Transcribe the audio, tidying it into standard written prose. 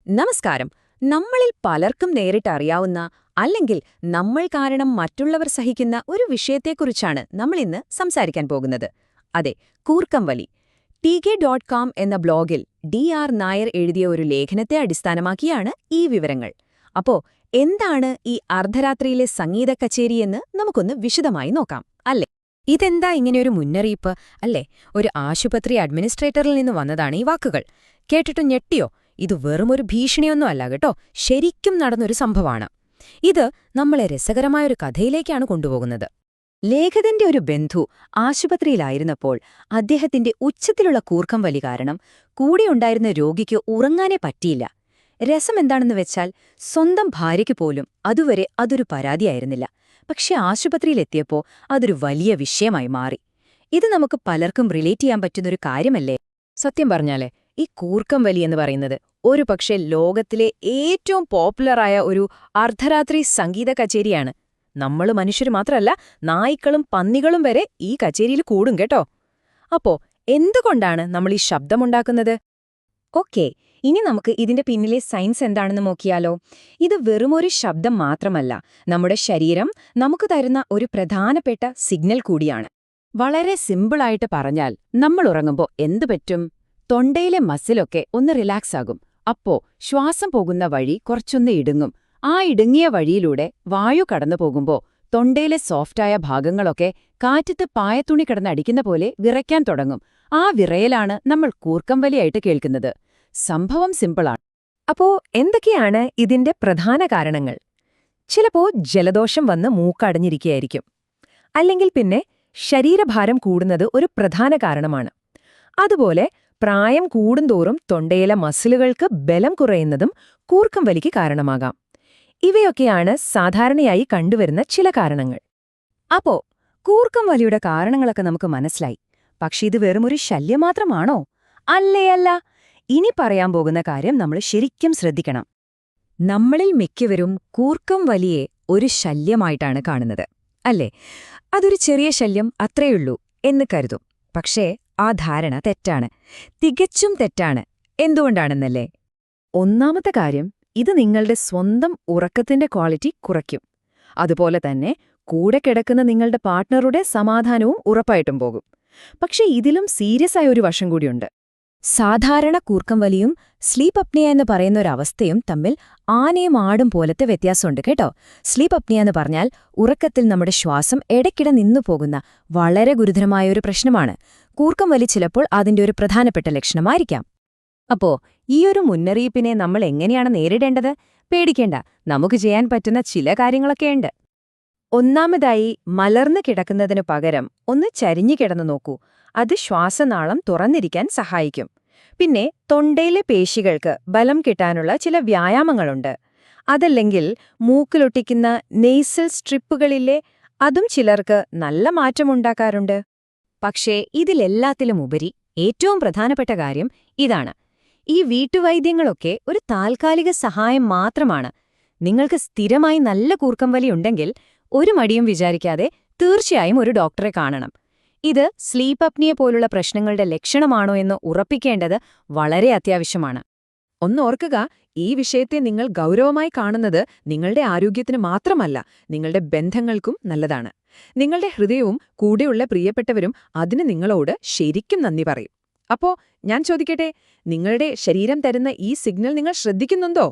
നമസ്കാരം. നമ്മളിൽ പലർക്കും നേരിട്ടറിയാവുന്ന അല്ലെങ്കിൽ നമ്മൾ കാരണം മറ്റുള്ളവർ സഹിക്കുന്ന ഒരു വിഷയത്തെക്കുറിച്ചാണ് നമ്മളിന്ന് സംസാരിക്കാൻ പോകുന്നത്. അതെ, കൂർക്കം വലി. tk.com എന്ന ബ്ലോഗിൽ DR നായർ എഴുതിയ ഒരു ലേഖനത്തെ അടിസ്ഥാനമാക്കിയാണ് ഈ വിവരങ്ങൾ. അപ്പോ എന്താണ് ഈ അർദ്ധരാത്രിയിലെ സംഗീത കച്ചേരിയെന്ന് നമുക്കൊന്ന് വിശദമായി നോക്കാം, അല്ലേ? ഇതെന്താ ഇങ്ങനെയൊരു മുന്നറിയിപ്പ്, അല്ലേ? ഒരു ആശുപത്രി അഡ്മിനിസ്ട്രേറ്ററിൽ നിന്ന് വന്നതാണ് ഈ വാക്കുകൾ. കേട്ടിട്ട് ഞെട്ടിയോ? ഇത് വെറുമൊരു ഭീഷണിയൊന്നും അല്ല കേട്ടോ, ശരിക്കും നടന്നൊരു സംഭവമാണ്. ഇത് നമ്മളെ രസകരമായൊരു കഥയിലേക്കാണ് കൊണ്ടുപോകുന്നത്. ലേഖകന്റെ ഒരു ബന്ധു ആശുപത്രിയിലായിരുന്നപ്പോൾ അദ്ദേഹത്തിന്റെ ഉച്ചത്തിലുള്ള കൂർക്കം വലി കാരണം കൂടെയുണ്ടായിരുന്ന രോഗിക്ക് ഉറങ്ങാനേ പറ്റിയില്ല. രസമെന്താണെന്ന് വെച്ചാൽ സ്വന്തം ഭാര്യയ്ക്ക് പോലും അതുവരെ അതൊരു പരാതിയായിരുന്നില്ല. പക്ഷെ ആശുപത്രിയിലെത്തിയപ്പോൾ അതൊരു വലിയ വിഷയമായി മാറി. ഇത് നമുക്ക് പലർക്കും റിലേറ്റ് ചെയ്യാൻ പറ്റുന്നൊരു കാര്യമല്ലേ? സത്യം പറഞ്ഞാലേ, ഈ കൂർക്കം വലി എന്ന് പറയുന്നത് ഒരു പക്ഷേ ലോകത്തിലെ ഏറ്റവും പോപ്പുലറായ ഒരു അർദ്ധരാത്രി സംഗീത കച്ചേരിയാണ്. നമ്മൾ മനുഷ്യർ മാത്രമല്ല, നായ്ക്കളും പന്നികളും വരെ ഈ കച്ചേരിയിൽ കൂടും കേട്ടോ. അപ്പോ എന്തുകൊണ്ടാണ് നമ്മൾ ഈ ശബ്ദമുണ്ടാക്കുന്നത്? ഓക്കേ, ഇനി നമുക്ക് ഇതിന്റെ പിന്നിലെ സയൻസ് എന്താണെന്ന് നോക്കിയാലോ. ഇത് വെറുമൊരു ശബ്ദം മാത്രമല്ല, നമ്മുടെ ശരീരം നമുക്ക് തരുന്ന ഒരു പ്രധാനപ്പെട്ട സിഗ്നൽ കൂടിയാണ്. വളരെ സിമ്പിളായിട്ട് പറഞ്ഞാൽ, നമ്മൾ ഉറങ്ങുമ്പോൾ എന്തു പറ്റും? തൊണ്ടയിലെ മസിലൊക്കെ ഒന്ന് റിലാക്സ് ആകും. അപ്പോ ശ്വാസം പോകുന്ന വഴി കുറച്ചൊന്ന് ഇടുങ്ങും. ആ ഇടുങ്ങിയ വഴിയിലൂടെ വായു കടന്നു പോകുമ്പോ തൊണ്ടയിലെ സോഫ്റ്റായ ഭാഗങ്ങളൊക്കെ കാറ്റത്ത് പായത്തുണി കിടന്നടിക്കുന്ന പോലെ വിറയ്ക്കാൻ തുടങ്ങും. ആ വിറയലാണ് നമ്മൾ കൂർക്കം വലിയായിട്ട് കേൾക്കുന്നത്. സംഭവം സിമ്പിളാണ്. അപ്പോ എന്തൊക്കെയാണ് ഇതിന്റെ പ്രധാന കാരണങ്ങൾ? ചിലപ്പോ ജലദോഷം വന്ന് മൂക്കടഞ്ഞിരിക്കുകയായിരിക്കും. അല്ലെങ്കിൽ പിന്നെ ശരീരഭാരം കൂടുന്നത് ഒരു പ്രധാന കാരണമാണ്. അതുപോലെ പ്രായം കൂടുന്തോറും തൊണ്ടയിലെ മസിലുകൾക്ക് ബലം കുറയുന്നതും കൂർക്കം വലിക്ക് കാരണമാകാം. ഇവയൊക്കെയാണ് സാധാരണയായി കണ്ടുവരുന്ന ചില കാരണങ്ങൾ. അപ്പോ കൂർക്കം വലിയുടെ കാരണങ്ങളൊക്കെ നമുക്ക് മനസ്സിലായി. പക്ഷെ ഇത് വെറുമൊരു ശല്യം മാത്രമാണോ? അല്ല. ഇനി പറയാൻ പോകുന്ന കാര്യം നമ്മൾ ശരിക്കും ശ്രദ്ധിക്കണം. നമ്മളിൽ മിക്കവരും കൂർക്കം വലിയെ ഒരു ശല്യമായിട്ടാണ് കാണുന്നത്, അല്ലേ? അതൊരു ചെറിയ ശല്യം, അത്രയുള്ളൂ എന്ന് കരുതും. പക്ഷേ ആ ധാരണ തെറ്റാണ്, തികച്ചും തെറ്റാണ്. എന്തുകൊണ്ടാണെന്നല്ലേ? ഒന്നാമത്തെ കാര്യം, ഇത് നിങ്ങളുടെ സ്വന്തം ഉറക്കത്തിന്റെ ക്വാളിറ്റി കുറയ്ക്കും. അതുപോലെ തന്നെ കൂടെ കിടക്കുന്ന നിങ്ങളുടെ പാർട്ട്ണറുടെ സമാധാനവും ഉറപ്പായിട്ടും പോകും. പക്ഷെ ഇതിലും സീരിയസ് ആയ ഒരു വശം കൂടിയുണ്ട്. സാധാരണ കൂർക്കം വലിയും സ്ലീപ്പ് അപ്നിയ എന്ന് പറയുന്ന ഒരവസ്ഥയും തമ്മിൽ ആനയും ആടും പോലത്തെ വ്യത്യാസമുണ്ട് കേട്ടോ. സ്ലീപ്പ് അപ്നിയ എന്ന് പറഞ്ഞാൽ ഉറക്കത്തിൽ നമ്മുടെ ശ്വാസം ഇടയ്ക്കിടെ നിന്നു പോകുന്ന വളരെ ഗുരുതരമായ ഒരു പ്രശ്നമാണ്. കൂർക്കം വലി ചിലപ്പോൾ അതിന്റെ ഒരു പ്രധാനപ്പെട്ട ലക്ഷണമായിരിക്കാം. അപ്പോ ഈയൊരു മുന്നറിയിപ്പിനെ നമ്മൾ എങ്ങനെയാണ് നേരിടേണ്ടത്? പേടിക്കേണ്ട, നമുക്ക് ചെയ്യാൻ പറ്റുന്ന ചില കാര്യങ്ങളൊക്കെയുണ്ട്. ഒന്നാമതായി, മലർന്നു കിടക്കുന്നതിനു പകരം ഒന്ന് ചരിഞ്ഞു കിടന്നു നോക്കൂ. അത് ശ്വാസനാളം തുറന്നിരിക്കാൻ സഹായിക്കും. പിന്നെ തൊണ്ടയിലെ പേശികൾക്ക് ബലം കിട്ടാനുള്ള ചില വ്യായാമങ്ങളുണ്ട്. അതല്ലെങ്കിൽ മൂക്കിലൊട്ടിക്കുന്ന നെയ്സൽ സ്ട്രിപ്പുകളില്ലേ, അതും ചിലർക്ക് നല്ല മാറ്റമുണ്ടാക്കാറുണ്ട്. പക്ഷേ ഇതിലെല്ലാത്തിലുമുപരി ഏറ്റവും പ്രധാനപ്പെട്ട കാര്യം ഇതാണ്: ഈ വീട്ടുവൈദ്യങ്ങളൊക്കെ ഒരു താൽക്കാലിക സഹായം മാത്രമാണ്. നിങ്ങൾക്ക് സ്ഥിരമായി നല്ല കൂർക്കം വലി ഉണ്ടെങ്കിൽ ഒരു മടിയും വിചാരിക്കാതെ തീർച്ചയായും ഒരു ഡോക്ടറെ കാണണം. ഇത് സ്ലീപ്പ് അപ്നിയ പോലുള്ള പ്രശ്നങ്ങളുടെ ലക്ഷണമാണോ എന്ന് ഉറപ്പിക്കേണ്ടത് വളരെ അത്യാവശ്യമാണ്. ഒന്നോർക്കുക, ഈ വിഷയത്തെ നിങ്ങൾ ഗൗരവമായി കാണുന്നത് നിങ്ങളുടെ ആരോഗ്യത്തിന് മാത്രമല്ല, നിങ്ങളുടെ ബന്ധങ്ങൾക്കും നല്ലതാണ്. നിങ്ങളുടെ ഹൃദയവും കൂടെയുള്ള പ്രിയപ്പെട്ടവരും അതിന് നിങ്ങളോട് ശരിക്കും നന്ദി പറയും. അപ്പോ ഞാൻ ചോദിക്കട്ടെ, നിങ്ങളുടെ ശരീരം തരുന്ന ഈ സിഗ്നൽ നിങ്ങൾ ശ്രദ്ധിക്കുന്നുണ്ടോ?